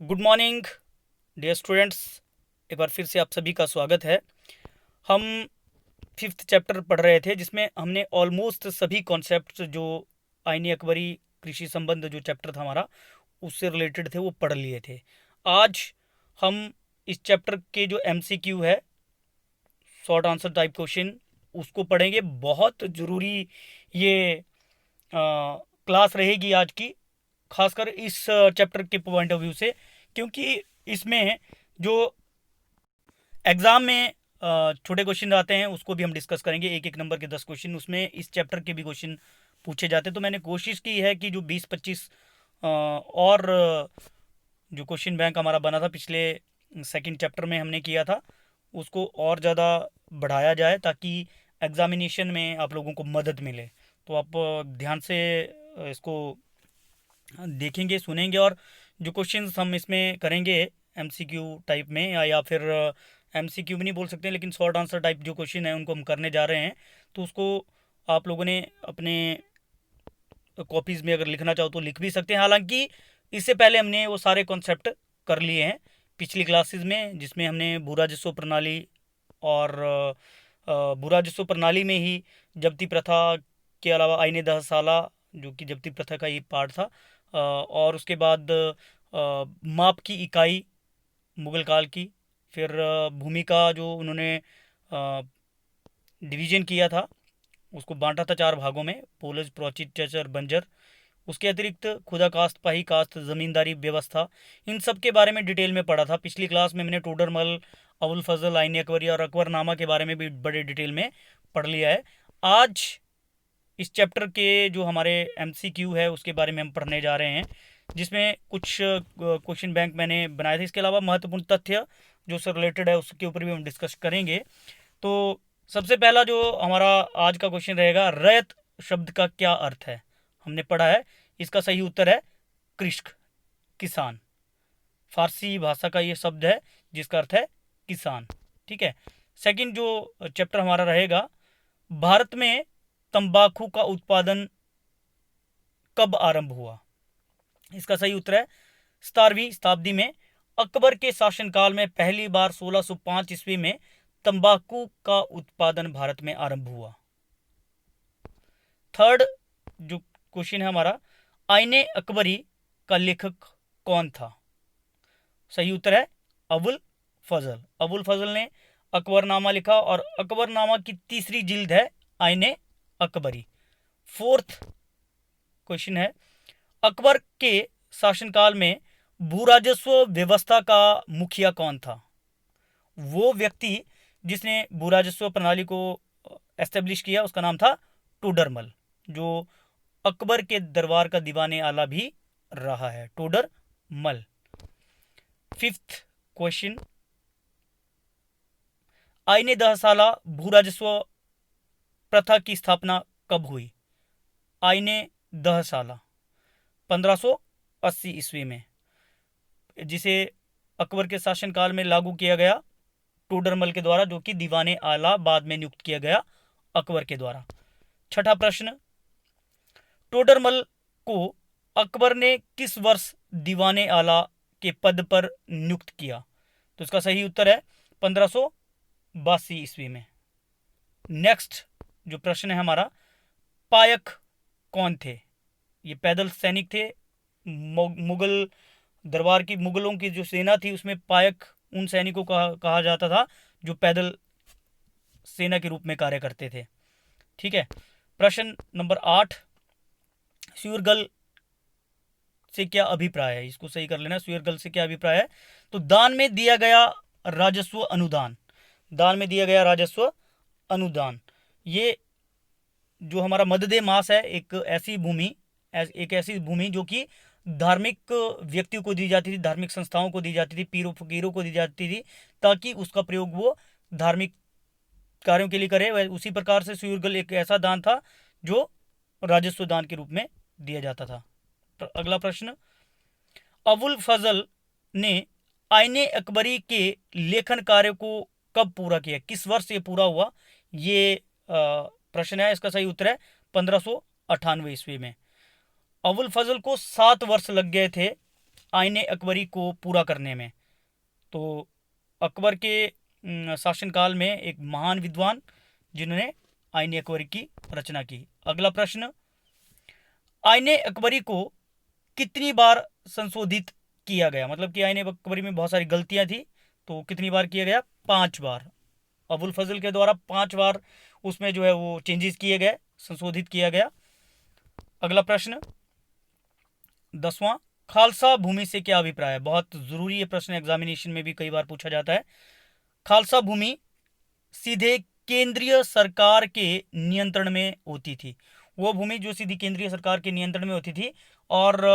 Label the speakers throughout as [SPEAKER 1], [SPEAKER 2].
[SPEAKER 1] Good morning dear students. एक बार फिर से आप सभी का स्वागत है। हम फिफ्थ चैप्टर पढ़ रहे थे जिसमें हमने ऑलमोस्ट सभी कॉन्सेप्ट्स जो आईनी अकबरी कृषि संबंध जो चैप्टर था हमारा उससे रिलेटेड थे वो पढ़ लिए थे। आज हम इस चैप्टर के जो एमसीक्यू है, शॉर्ट आंसर टाइप क्वेश्चन, उसको पढ़ेंगे। बहुत ज़रूरी ये क्लास रहेगी आज की, खासकर इस चैप्टर के पॉइंट ऑफ व्यू से, क्योंकि इसमें जो एग्ज़ाम में छोटे क्वेश्चन आते हैं उसको भी हम डिस्कस करेंगे। एक एक नंबर के 10 क्वेश्चन, उसमें इस चैप्टर के भी क्वेश्चन पूछे जाते हैं। तो मैंने कोशिश की है कि जो 20-25 और जो क्वेश्चन बैंक हमारा बना था पिछले सेकंड चैप्टर में हमने किया था, उसको और ज़्यादा बढ़ाया जाए ताकि एग्ज़ामिनेशन में आप लोगों को मदद मिले। तो आप ध्यान से इसको देखेंगे, सुनेंगे, और जो क्वेश्चंस हम इसमें करेंगे एमसीक्यू टाइप में, या फिर एमसीक्यू भी नहीं बोल सकते, लेकिन शॉर्ट आंसर टाइप जो क्वेश्चन है उनको हम करने जा रहे हैं। तो उसको आप लोगों ने अपने कॉपीज़ में अगर लिखना चाहो तो लिख भी सकते हैं। हालांकि इससे पहले हमने वो सारे कॉन्सेप्ट कर लिए हैं पिछली क्लासेस में, जिसमें हमने भू राजस्व प्रणाली और भू राजस्व प्रणाली में ही जब्ती प्रथा के अलावा आईने दहसाला जो कि जब्ती प्रथा का ही पार्ट था, और उसके बाद माप की इकाई मुगल काल की, फिर भूमि का जो उन्होंने डिवीजन किया था, उसको बांटा था 4 भागों में, पोलज, प्रोचित, चचर, बंजर। उसके अतिरिक्त खुदा कास्त, पाही कास्त, ज़मींदारी व्यवस्था, इन सब के बारे में डिटेल में पढ़ा था। पिछली क्लास में मैंने टोडरमल, अबुल फजल, आईन अकबरी और अकबरनामा के बारे में भी बड़े डिटेल में पढ़ लिया है। आज इस चैप्टर के जो हमारे एमसीक्यू है उसके बारे में हम पढ़ने जा रहे हैं, जिसमें कुछ क्वेश्चन बैंक मैंने बनाए थे। इसके अलावा महत्वपूर्ण तथ्य जो उससे रिलेटेड है उसके ऊपर भी हम डिस्कस करेंगे। तो सबसे पहला जो हमारा आज का क्वेश्चन रहेगा, रैयत शब्द का क्या अर्थ है। हमने पढ़ा है, इसका सही उत्तर है कृषक, किसान। फारसी भाषा का ये शब्द है जिसका अर्थ है किसान। ठीक है। सेकंड जो चैप्टर हमारा रहेगा, भारत में तंबाकू का उत्पादन कब आरंभ हुआ। इसका सही उत्तर है 17वीं शताब्दी में। अकबर के शासनकाल में पहली बार 1605 ईस्वी में तंबाकू का उत्पादन भारत में आरंभ हुआ। थर्ड जो क्वेश्चन है हमारा, आईने अकबरी का लेखक कौन था। सही उत्तर है अबुल फजल। अबुल फजल ने अकबरनामा लिखा, और अकबरनामा की तीसरी जिल्द है आईने अकबरी। फोर्थ क्वेश्चन है, अकबर के शासनकाल में भू राजस्व व्यवस्था का मुखिया कौन था। वो व्यक्ति जिसने भू राजस्व प्रणाली को एस्टेब्लिश किया उसका नाम था टोडरमल, जो अकबर के दरबार का दीवाने आला भी रहा है, टोडरमल। फिफ्थ क्वेश्चन, आईने दहसाला भू राजस्व प्रथा की स्थापना कब हुई। आईने दहसाला 1580 ईस्वी में, जिसे अकबर के शासनकाल में लागू किया गया टोडरमल के द्वारा, जो कि दीवाने आला बाद में नियुक्त किया गया अकबर के द्वारा। छठा प्रश्न, टोडरमल को अकबर ने किस वर्ष दीवाने आला के पद पर नियुक्त किया। तो इसका सही उत्तर है 1582 ईस्वी में। नेक्स्ट जो प्रश्न है हमारा, पायक कौन थे। ये पैदल सैनिक थे। मुगल दरबार की, मुगलों की जो सेना थी उसमें पायक उन सैनिकों को कहा जाता था जो पैदल सेना के रूप में कार्य करते थे। ठीक है। प्रश्न नंबर 8, सूरगल से क्या अभिप्राय है। इसको सही कर लेना, सूरगल से क्या अभिप्राय है। तो दान में दिया गया राजस्व अनुदान, दान में दिया गया राजस्व अनुदान, ये जो हमारा मददे मास है, एक ऐसी भूमि जो कि धार्मिक व्यक्तियों को दी जाती थी, धार्मिक संस्थाओं को दी जाती थी, पीरों फकीरों को दी जाती थी, ताकि उसका प्रयोग वो धार्मिक कार्यों के लिए करे। उसी प्रकार से सूरगल एक ऐसा दान था जो राजस्व दान के रूप में दिया जाता था। अगला प्रश्न, अबुल फजल ने आईने अकबरी के लेखन कार्य को कब पूरा किया, किस वर्ष ये पूरा हुआ, ये प्रश्न है। इसका सही उत्तर है 1598 ईस्वी में। अबुल फजल को 7 वर्ष लग गए थे आईने अकबरी को पूरा करने में। तो अकबर के शासनकाल में एक महान विद्वान जिन्होंने आईने अकबरी की रचना की। अगला प्रश्न, आईने अकबरी को कितनी बार संशोधित किया गया? मतलब कि आईने अकबरी में बहुत सारी गलतियां थी, तो कितनी बार किया गया? 5 बार। अबुल फजल के द्वारा 5 बार उसमें जो है वो चेंजेस किए गए, संशोधित किया गया। अगला प्रश्न 10वां, खालसा भूमि से क्या अभिप्राय है? बहुत जरूरी ये प्रश्न एग्जामिनेशन में भी कई बार पूछा जाता है। खालसा भूमि सीधे केंद्रीय सरकार के नियंत्रण में होती थी। वो भूमि जो सीधी केंद्रीय सरकार के नियंत्रण में होती थी और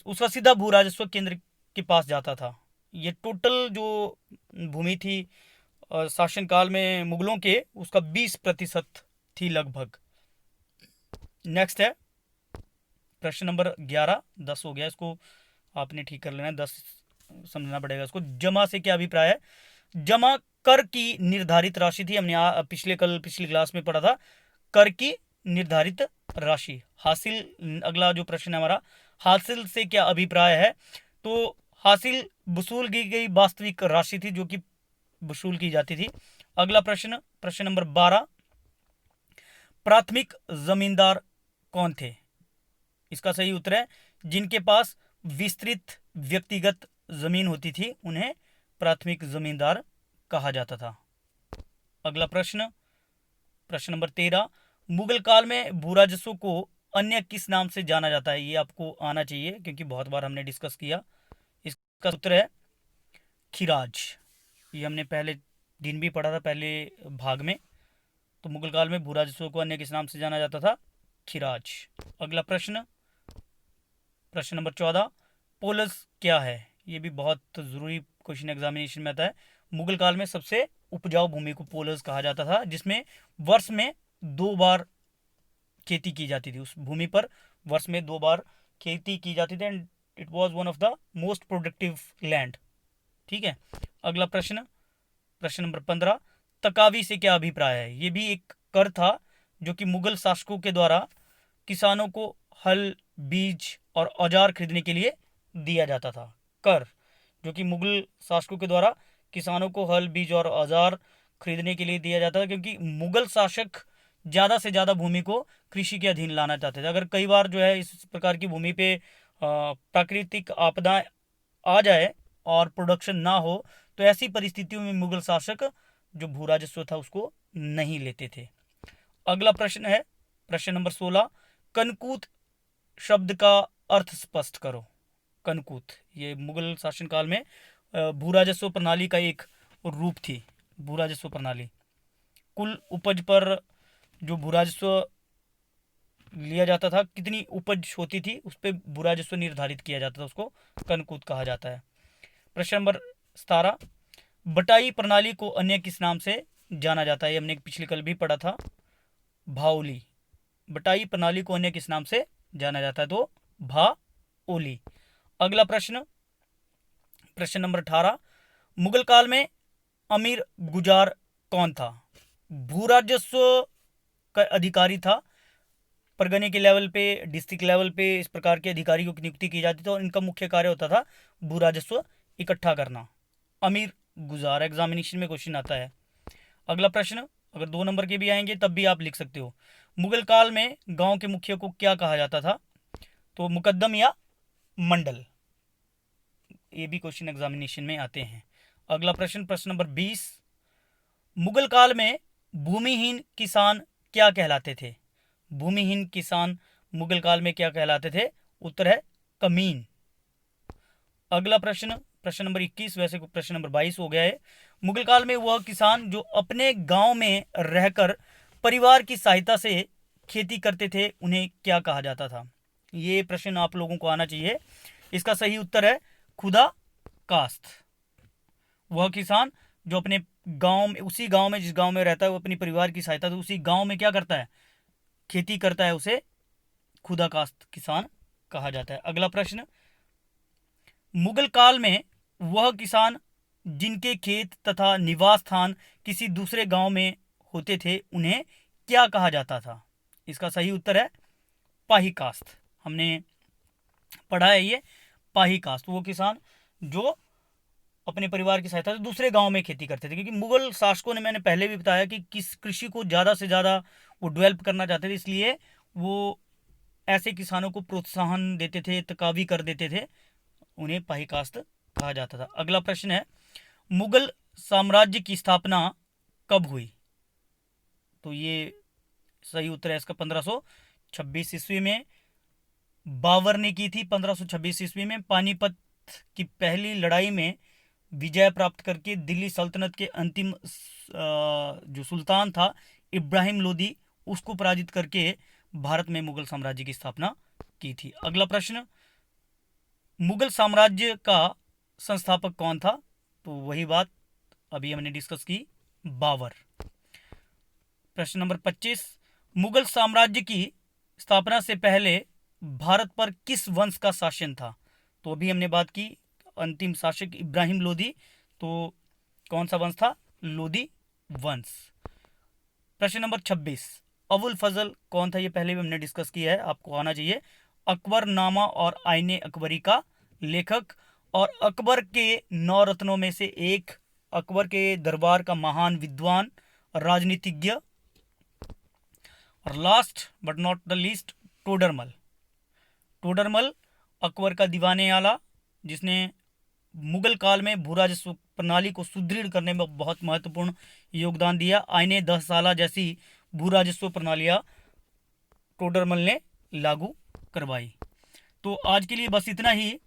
[SPEAKER 1] उसका सीधा भू राजस्व केंद्र के पास जाता था। ये टोटल जो भूमि थी शासनकाल में मुगलों के, उसका 20% थी लगभग। नेक्स्ट है प्रश्न नंबर 11। 10 हो गया, इसको आपने ठीक कर लेना है, 10 समझना पड़ेगा इसको। जमा से क्या अभिप्राय है? जमा कर की निर्धारित राशि थी, हमने पिछली क्लास में पढ़ा था, कर की निर्धारित राशि। हासिल, अगला जो प्रश्न है हमारा, हासिल से क्या अभिप्राय है? तो हासिल वसूल की गई वास्तविक राशि थी जो कि वसूल की जाती थी। अगला प्रश्न, प्रश्न नंबर 12, प्राथमिक जमींदार कौन थे? इसका सही उत्तर है जिनके पास विस्तृत व्यक्तिगत जमीन होती थी उन्हें प्राथमिक जमींदार कहा जाता था। अगला प्रश्न, प्रश्न नंबर 13, मुगल काल में भू राजस्व को अन्य किस नाम से जाना जाता है? ये आपको आना चाहिए क्योंकि बहुत बार हमने डिस्कस किया। इसका उत्तर है खिराज। ये हमने पहले दिन भी पढ़ा था, पहले भाग में। तो मुगल काल में भू राजस्व को अन्य किस नाम से जाना जाता था? खिराज। अगला प्रश्न, प्रश्न नंबर 14, पोलस क्या है? ये भी बहुत ज़रूरी क्वेश्चन एग्जामिनेशन में आता है। मुगल काल में सबसे उपजाऊ भूमि को पोलस कहा जाता था, जिसमें वर्ष में 2 बार खेती की जाती थी। उस भूमि पर वर्ष में 2 बार खेती की जाती थी and it was one of the most productive land. ठीक है। अगला प्रश्न, प्रश्न नंबर 15, तकावी से क्या अभिप्राय है? ये भी एक कर था जो कि मुगल शासकों के द्वारा किसानों को हल, बीज और औजार खरीदने के लिए दिया जाता था। कर जो कि मुगल शासकों के द्वारा किसानों को हल, बीज और औजार खरीदने के लिए दिया जाता था, क्योंकि मुगल शासक ज़्यादा से ज़्यादा भूमि को कृषि के अधीन लाना चाहते थे। अगर कई बार जो है इस प्रकार की भूमि पे प्राकृतिक आपदाएं आ जाए और प्रोडक्शन ना हो, तो ऐसी परिस्थितियों में मुगल शासक जो भू राजस्व था उसको नहीं लेते थे। अगला प्रश्न है प्रश्न नंबर 16, कनकूत शब्द का अर्थ स्पष्ट करो। कनकूत ये मुगल शासनकाल में भू राजस्व प्रणाली का एक रूप थी। भू राजस्व प्रणाली कुल उपज पर जो भू राजस्व लिया जाता था, कितनी उपज होती थी उस पर भू राजस्व निर्धारित किया जाता था, उसको कनकूत कहा जाता है। प्रश्न नंबर 17, बटाई प्रणाली को अन्य किस नाम से जाना जाता है? हमने पिछले कल भी पढ़ा था, भाओली। बटाई प्रणाली को अन्य किस नाम से जाना जाता है? तो भाओली। अगला प्रश्न, प्रश्न नंबर 18, मुगल काल में अमीर गुजार कौन था? भू राजस्व का अधिकारी था। परगने के लेवल पे, डिस्ट्रिक्ट लेवल पे इस प्रकार के अधिकारियों की नियुक्ति की जाती थी और इनका मुख्य कार्य होता था भू राजस्व इकट्ठा करना। अमीर गुजार एग्जामिनेशन में क्वेश्चन आता है। अगला प्रश्न, अगर 2 नंबर के भी आएंगे तब भी आप लिख सकते हो। मुगल काल में गांव के मुखिया को क्या कहा जाता था? तो मुकद्दम या मंडल। ये भी क्वेश्चन एग्जामिनेशन में आते हैं। अगला प्रश्न, प्रश्न नंबर 20, मुगल काल में भूमिहीन किसान क्या कहलाते थे? भूमिहीन किसान मुगल काल में क्या कहलाते थे? उत्तर है कमीन। अगला प्रश्न, प्रश्न नंबर 21, वैसे प्रश्न नंबर 22 हो गया है। मुगल काल में वह किसान जो अपने गांव में रहकर परिवार की सहायता से खेती करते थे उन्हें क्या कहा जाता था? ये प्रश्न आप लोगों को आना चाहिए। इसका सही उत्तर है खुदा कास्त। वह किसान जो अपने गांव में, उसी गांव में जिस गांव में रहता है, वो अपनी परिवार की सहायता से उसी गांव में क्या करता है? खेती करता है, उसे खुदा कास्त किसान कहा जाता है। अगला प्रश्न, मुगल काल में वह किसान जिनके खेत तथा निवास स्थान किसी दूसरे गांव में होते थे उन्हें क्या कहा जाता था? इसका सही उत्तर है पाही कास्त। हमने पढ़ा है ये पाही कास्ट, वो किसान जो अपने परिवार की सहायता से दूसरे गांव में खेती करते थे, क्योंकि मुगल शासकों ने, मैंने पहले भी बताया कि किस कृषि को ज़्यादा से ज़्यादा वो डेवलप करना चाहते थे, इसलिए वो ऐसे किसानों को प्रोत्साहन देते थे, तकावी कर देते थे, उन्हें पाही कास्ट कहा जाता था। अगला प्रश्न है, मुगल साम्राज्य की स्थापना कब हुई? तो ये सही उत्तर है इसका 1526 ईस्वी में बाबर ने की थी। 1526 ईस्वी में पानीपत की पहली लड़ाई में विजय प्राप्त करके दिल्ली सल्तनत के अंतिम जो सुल्तान था इब्राहिम लोदी, उसको पराजित करके भारत में मुगल साम्राज्य की स्थापना की थी। अगला प्रश्न, मुगल साम्राज्य का संस्थापक कौन था? तो वही बात अभी हमने डिस्कस की, बाबर। प्रश्न नंबर 25, मुगल साम्राज्य की स्थापना से पहले भारत पर किस वंश का शासन था? तो अभी हमने बात की अंतिम शासक इब्राहिम लोदी, तो कौन सा वंश था? लोदी वंश। प्रश्न नंबर 26, अबुल फजल कौन था? ये पहले भी हमने डिस्कस किया है, आपको आना चाहिए। अकबरनामा और आईने अकबरी का लेखक और अकबर के 9 रत्नों में से एक, अकबर के दरबार का महान विद्वान, राजनीतिज्ञ। और last but not the least, Todarmal. Todarmal Akbar का दीवाने आला, जिसने मुगल काल में भू राजस्व प्रणाली को सुदृढ़ करने में बहुत महत्वपूर्ण योगदान दिया। आईने 10 साला जैसी भू राजस्व प्रणालियां टोडरमल ने लागू करवाई। तो आज के लिए बस इतना ही।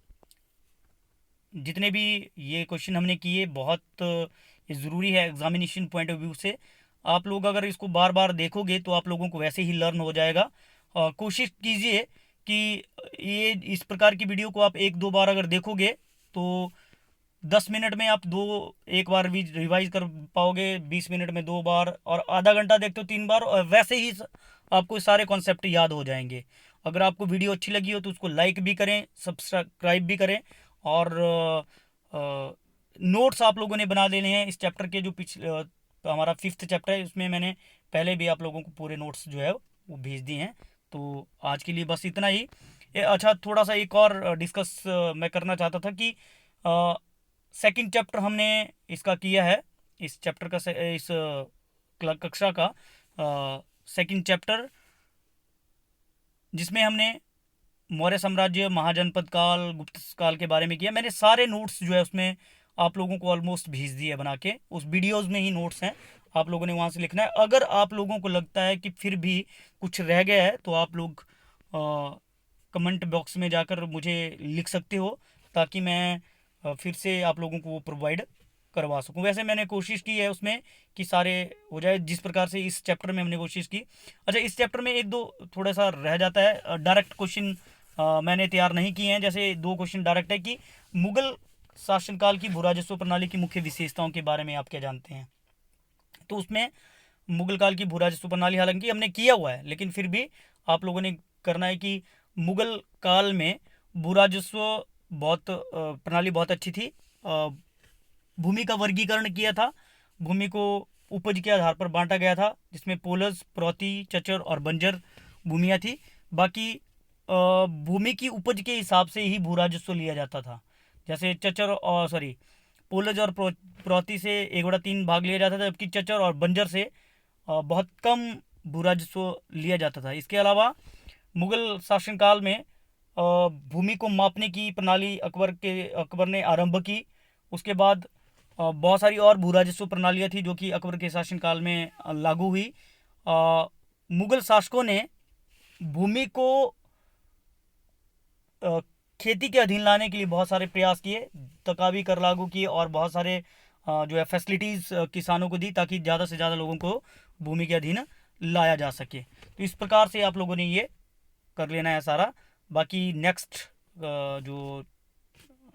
[SPEAKER 1] जितने भी ये क्वेश्चन हमने किए, बहुत ये ज़रूरी है एग्जामिनेशन पॉइंट ऑफ व्यू से। आप लोग अगर इसको बार बार देखोगे तो आप लोगों को वैसे ही लर्न हो जाएगा। कोशिश कीजिए कि ये इस प्रकार की वीडियो को आप 1-2 बार अगर देखोगे तो 10 मिनट में आप एक बार भी रिवाइज कर पाओगे, 20 मिनट में 2 बार, और आधा घंटा देखते हो 3 बार, और वैसे ही आपको सारे कॉन्सेप्ट याद हो जाएंगे। अगर आपको वीडियो अच्छी लगी हो तो उसको लाइक भी करें, सब्सक्राइब भी करें, और नोट्स आप लोगों ने बना लेने हैं इस चैप्टर के। जो पिछले हमारा 5th चैप्टर है, उसमें मैंने पहले भी आप लोगों को पूरे नोट्स जो है वो भेज दिए हैं। तो आज के लिए बस इतना ही। अच्छा, थोड़ा सा एक और डिस्कस मैं करना चाहता था कि सेकंड चैप्टर हमने इसका किया है, इस चैप्टर का इस कक्षा का सेकंड चैप्टर, जिसमें हमने मौर्य साम्राज्य, महाजनपद काल, गुप्त काल के बारे में किया। मैंने सारे नोट्स जो है उसमें आप लोगों को ऑलमोस्ट भेज दिए बना के, उस वीडियोज़ में ही नोट्स हैं, आप लोगों ने वहाँ से लिखना है। अगर आप लोगों को लगता है कि फिर भी कुछ रह गया है तो आप लोग कमेंट बॉक्स में जाकर मुझे लिख सकते हो, ताकि मैं फिर से आप लोगों को वो प्रोवाइड करवा सकूं। वैसे मैंने कोशिश की है उसमें कि सारे हो जाए, जिस प्रकार से इस चैप्टर में हमने कोशिश की। अच्छा, इस चैप्टर में 1-2 थोड़ा सा रह जाता है, डायरेक्ट क्वेश्चन मैंने तैयार नहीं किए हैं। जैसे 2 क्वेश्चन डायरेक्ट है कि मुगल शासनकाल की भू राजस्व प्रणाली की मुख्य विशेषताओं के बारे में आप क्या जानते हैं? तो उसमें मुगल काल की भू राजस्व प्रणाली, हालांकि हमने किया हुआ है, लेकिन फिर भी आप लोगों ने करना है कि मुगल काल में भू राजस्व प्रणाली बहुत अच्छी थी। भूमि का वर्गीकरण किया था, भूमि को उपज के आधार पर बांटा गया था, जिसमें पोलज, प्रौती, चचर और बंजर भूमियाँ थी। बाकी भूमि की उपज के हिसाब से ही भू राजस्व लिया जाता था। जैसे चचर और पोलज और प्रौती से 1/3 भाग लिया जाता था, जबकि चचर और बंजर से बहुत कम भू राजस्व लिया जाता था। इसके अलावा मुगल शासनकाल में भूमि को मापने की प्रणाली अकबर ने आरंभ की। उसके बाद बहुत सारी और भू राजस्व प्रणालियाँ थी जो कि अकबर के शासनकाल में लागू हुई। मुगल शासकों ने भूमि को खेती के अधीन लाने के लिए बहुत सारे प्रयास किए, तकावी कर लागू किए, और बहुत सारे जो है फैसिलिटीज़ किसानों को दी, ताकि ज़्यादा से ज़्यादा लोगों को भूमि के अधीन लाया जा सके। तो इस प्रकार से आप लोगों ने ये कर लेना है सारा। बाकी नेक्स्ट जो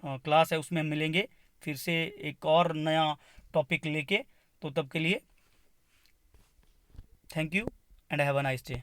[SPEAKER 1] क्लास है उसमें हम मिलेंगे फिर से एक और नया टॉपिक लेके। तो तब के लिए thank you and have a nice day.